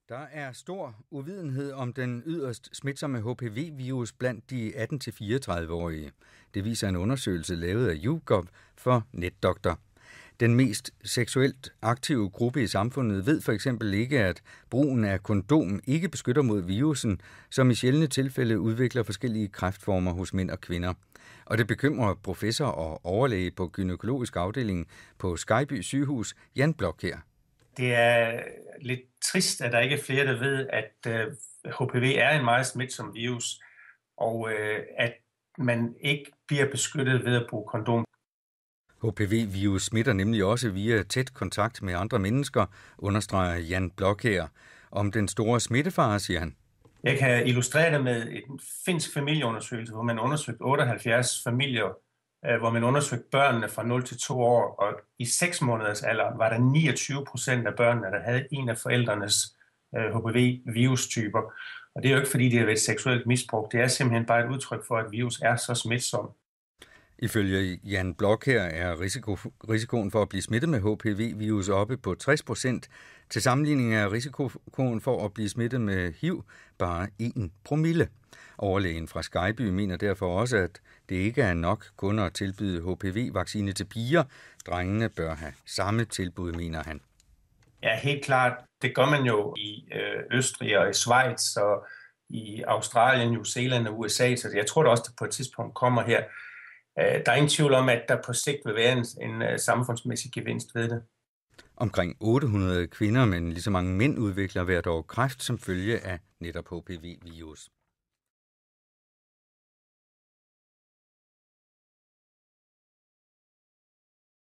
Der er stor uvidenhed om den yderst smitsomme HPV-virus blandt de 18-34-årige. Det viser en undersøgelse lavet af YouGov for NetDoktor. Den mest seksuelt aktive gruppe i samfundet ved for eksempel ikke, at brugen af kondom ikke beskytter mod virusen, som i sjældne tilfælde udvikler forskellige kræftformer hos mænd og kvinder. Og det bekymrer professor og overlæge på gynækologisk afdeling på Skejby Sygehus, Jan Blockjær. Det er lidt trist, at der ikke er flere, der ved, at HPV er en meget smitsom virus, og at man ikke bliver beskyttet ved at bruge kondom. HPV-virus smitter nemlig også via tæt kontakt med andre mennesker, understreger Jan Blockjær. Om den store smittefare, siger han. Jeg kan illustrere det med en finsk familieundersøgelse, hvor man undersøgte 78 familier, hvor man undersøgte børnene fra 0 til 2 år, og i 6 måneders alder var der 29% af børnene, der havde en af forældrenes HPV-virustyper. Og det er jo ikke, fordi det har været seksuelt misbrug. Det er simpelthen bare et udtryk for, at virus er så smitsom. Ifølge Jan Blockjær er risikoen for at blive smittet med HPV-virus oppe på 60%. Til sammenligning er risikoen for at blive smittet med HIV bare 1 promille. Overlægen fra Skejby mener derfor også, at det ikke er nok kun at tilbyde HPV-vaccine til piger. Drengene bør have samme tilbud, mener han. Ja, helt klart. Det gør man jo i Østrig og i Schweiz og i Australien, New Zealand og USA, så jeg tror da også, at det på et tidspunkt kommer her. Der er ingen tvivl om, at der på sigt vil være en samfundsmæssig gevinst ved det. Omkring 800 kvinder, men lige så mange mænd udvikler hvert år kræft som følge af netop HPV-virus.